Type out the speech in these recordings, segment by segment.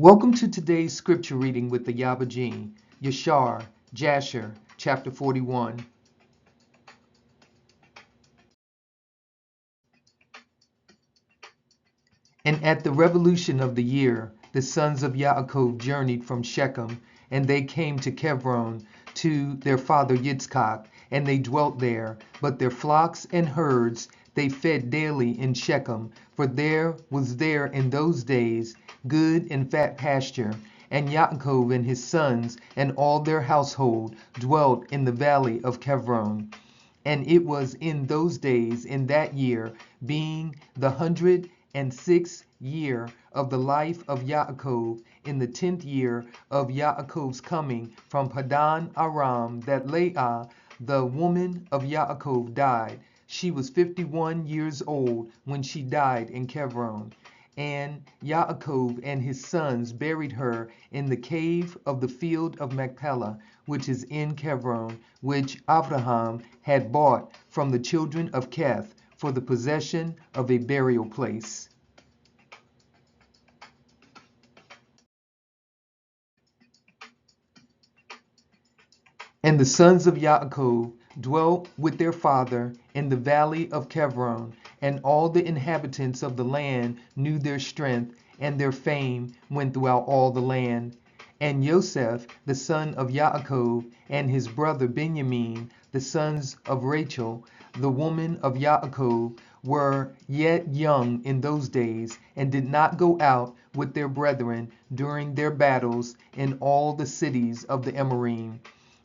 Welcome to today's scripture reading with the Ayaba, Yashar, Jasher, chapter 41. And at the revolution of the year, the sons of Yaakov journeyed from Shechem, and they came to Hebron to their father Yitzchak, and they dwelt there. But their flocks and herds they fed daily in Shechem, for there was there in those days good and fat pasture. And Yaakov and his sons and all their household dwelt in the valley of Hebron. And it was in those days, in that year, being the 106th year of the life of Yaakov, in the 10th year of Yaakov's coming from Padan Aram, that Leah, the woman of Yaakov, died. She was 51 years old when she died in Hebron. And Yaakov and his sons buried her in the cave of the field of Machpelah, which is in Hebron, which Abraham had bought from the children of Keth for the possession of a burial place. And the sons of Yaakov dwelt with their father in the valley of Hebron, and all the inhabitants of the land knew their strength, and their fame went throughout all the land. And Joseph, the son of Yaakov, and his brother Benjamin, the sons of Rachel, the woman of Yaakov, were yet young in those days, and did not go out with their brethren during their battles in all the cities of the Amorim.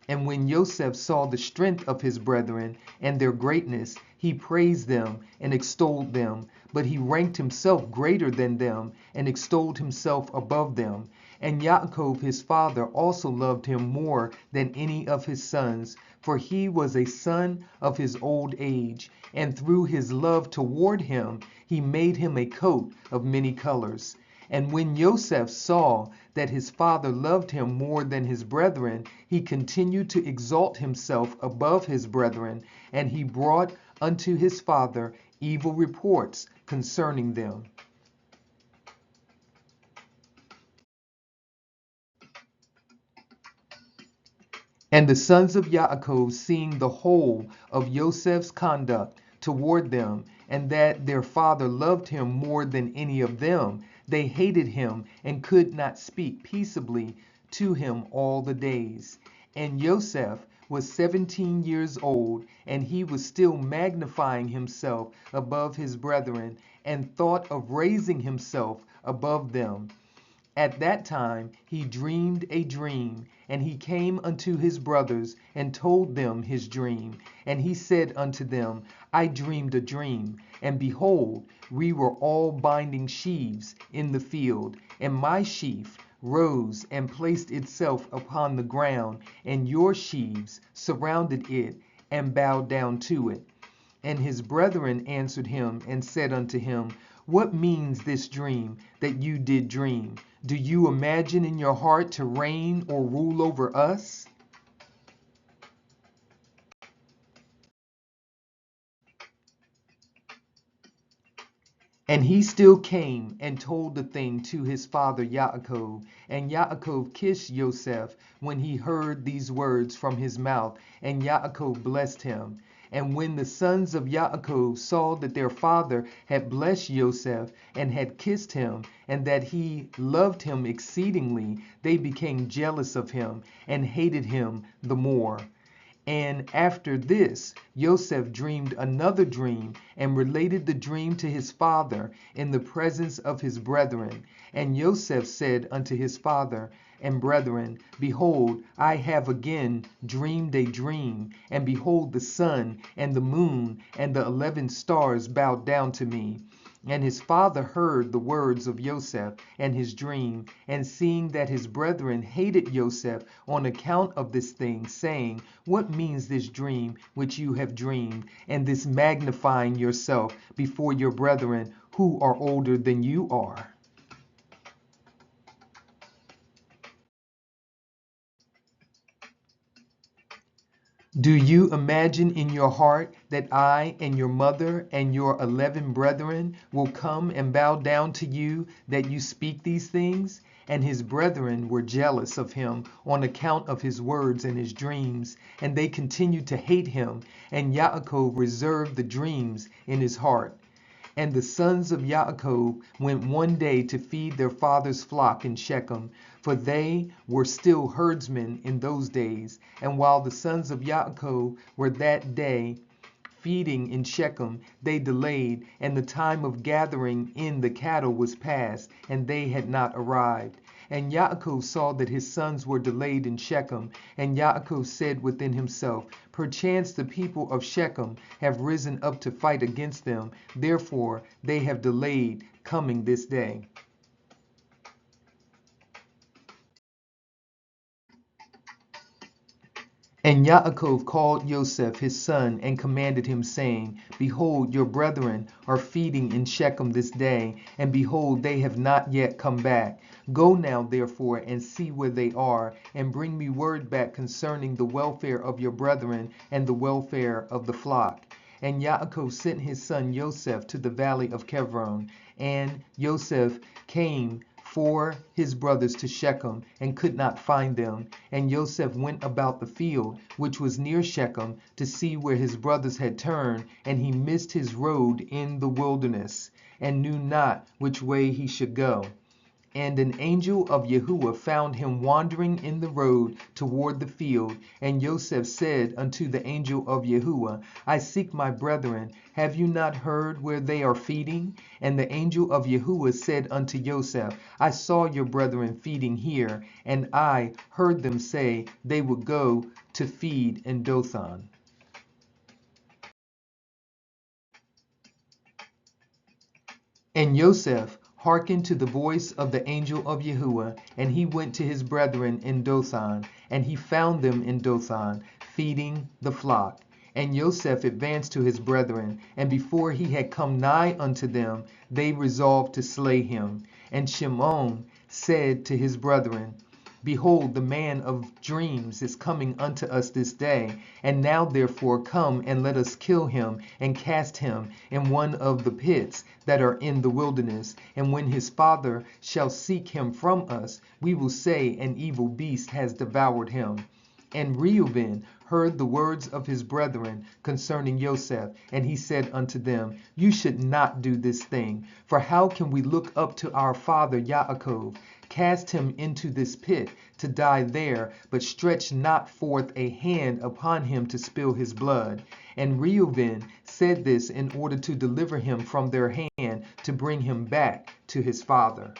And when Joseph saw the strength of his brethren and their greatness, he praised them and extolled them. But he ranked himself greater than them and extolled himself above them. And Yaakov his father also loved him more than any of his sons, for he was a son of his old age. And through his love toward him, he made him a coat of many colors. And when Joseph saw that his father loved him more than his brethren, he continued to exalt himself above his brethren, and he brought unto his father evil reports concerning them. And the sons of Yaakov, seeing the whole of Joseph's conduct toward them, and that their father loved him more than any of them, they hated him and could not speak peaceably to him all the days. And Joseph was 17 years old, and he was still magnifying himself above his brethren, and thought of raising himself above them. At that time he dreamed a dream, and he came unto his brothers and told them his dream. And he said unto them, I dreamed a dream, and behold, we were all binding sheaves in the field, and my sheaf rose and placed itself upon the ground, and your sheaves surrounded it and bowed down to it. And his brethren answered him and said unto him, What means this dream that you did dream? Do you imagine in your heart to reign or rule over us? And he still came and told the thing to his father Yaakov. And Yaakov kissed Joseph when he heard these words from his mouth, and Yaakov blessed him. And when the sons of Yaakov saw that their father had blessed Joseph and had kissed him, and that he loved him exceedingly, they became jealous of him and hated him the more. And after this, Joseph dreamed another dream and related the dream to his father in the presence of his brethren. And Joseph said unto his father and brethren, Behold, I have again dreamed a dream, and behold, the sun and the moon and the 11 stars bowed down to me. And his father heard the words of Joseph and his dream, and seeing that his brethren hated Joseph on account of this thing, saying, What means this dream which you have dreamed, and this magnifying yourself before your brethren who are older than you are? Do you imagine in your heart that I and your mother and your 11 brethren will come and bow down to you that you speak these things? And his brethren were jealous of him on account of his words and his dreams, and they continued to hate him, and Yaakov reserved the dreams in his heart. And the sons of Yaakov went one day to feed their father's flock in Shechem, for they were still herdsmen in those days. And while the sons of Yaakov were that day feeding in Shechem, they delayed, and the time of gathering in the cattle was past, and they had not arrived. And Yaakov saw that his sons were delayed in Shechem, and Yaakov said within himself, perchance the people of Shechem have risen up to fight against them, therefore they have delayed coming this day. And Yaakov called Joseph his son and commanded him, saying, behold, your brethren are feeding in Shechem this day, and behold, they have not yet come back. Go now, therefore, and see where they are, and bring me word back concerning the welfare of your brethren and the welfare of the flock. And Yaakov sent his son Joseph to the valley of Kevron, and Joseph came for his brothers to Shechem, and could not find them. And Joseph went about the field, which was near Shechem, to see where his brothers had turned, and he missed his road in the wilderness, and knew not which way he should go. And an angel of Yahuwah found him wandering in the road toward the field. And Joseph said unto the angel of Yahuwah, I seek my brethren. Have you not heard where they are feeding? And the angel of Yahuwah said unto Joseph, I saw your brethren feeding here, and I heard them say they would go to feed in Dothan. And Joseph hearkened to the voice of the angel of Yahuwah, and he went to his brethren in Dothan, and he found them in Dothan, feeding the flock. And Joseph advanced to his brethren, and before he had come nigh unto them, they resolved to slay him. And Shimon said to his brethren, behold, the man of dreams is coming unto us this day. And now therefore come and let us kill him and cast him in one of the pits that are in the wilderness. And when his father shall seek him from us, we will say an evil beast has devoured him. And Reuben heard the words of his brethren concerning Joseph, and he said unto them, you should not do this thing, for how can we look up to our father Yaakov? Cast him into this pit to die there, but stretch not forth a hand upon him to spill his blood. And Reuben said this in order to deliver him from their hand, to bring him back to his father.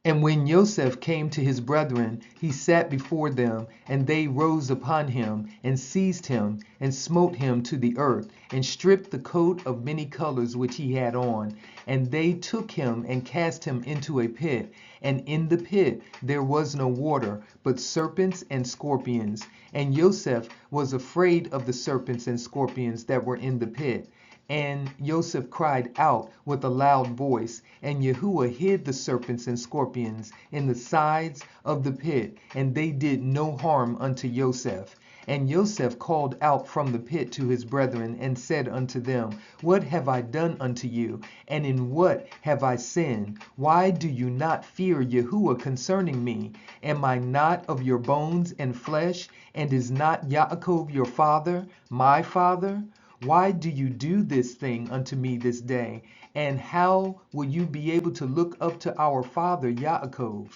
And when Joseph came to his brethren, he sat before them, and they rose upon him, and seized him, and smote him to the earth, and stripped the coat of many colors which he had on. And they took him, and cast him into a pit, and in the pit there was no water, but serpents and scorpions. And Joseph was afraid of the serpents and scorpions that were in the pit. And Joseph cried out with a loud voice, and Yahuwah hid the serpents and scorpions in the sides of the pit, and they did no harm unto Joseph. And Joseph called out from the pit to his brethren, and said unto them, what have I done unto you, and in what have I sinned? Why do you not fear Yahuwah concerning me? Am I not of your bones and flesh, and is not Yaakov your father, my father? Why do you do this thing unto me this day? And how will you be able to look up to our father Yaakov?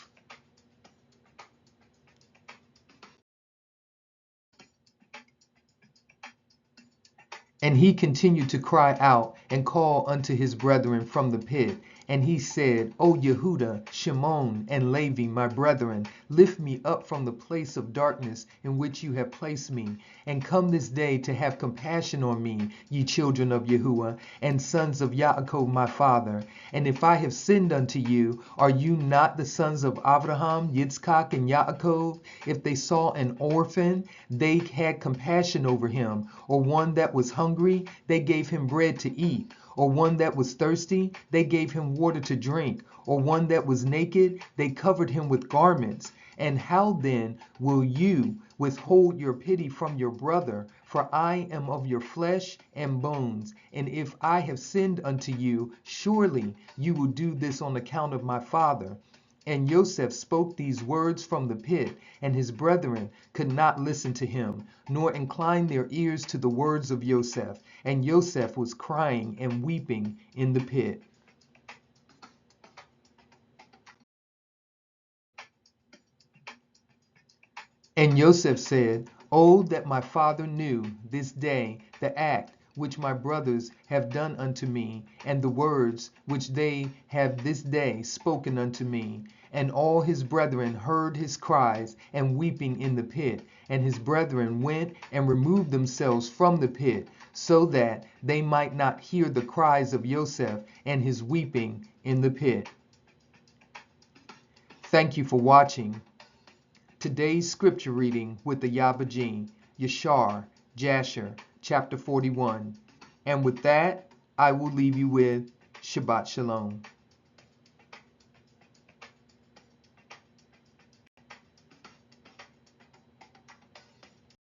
And he continued to cry out and call unto his brethren from the pit. And he said, O Yehuda, Shimon, and Levi, my brethren, Lift me up from the place of darkness in which you have placed me, and come this day to have compassion on me, ye children of Yahuwah, and sons of Yaakov my father. And if I have sinned unto you, are you not the sons of Abraham, Yitzchak, and Yaakov? If they saw an orphan, they had compassion over him, or one that was hungry, they gave him bread to eat, or one that was thirsty, they gave him water to drink, or one that was naked, they covered him with garments. And how then will you withhold your pity from your brother? For I am of your flesh and bones. And if I have sinned unto you, surely you will do this on account of my father. And Joseph spoke these words from the pit, and his brethren could not listen to him, nor incline their ears to the words of Joseph. And Joseph was crying and weeping in the pit. And Joseph said, Oh, that my father knew this day the act which my brothers have done unto me, and the words which they have this day spoken unto me. And all his brethren heard his cries and weeping in the pit. And his brethren went and removed themselves from the pit, so that they might not hear the cries of Joseph and his weeping in the pit. Thank you for watching. Today's scripture reading with the Ayaba, Yashar, Jasher, chapter 41. And with that, I will leave you with Shabbat Shalom.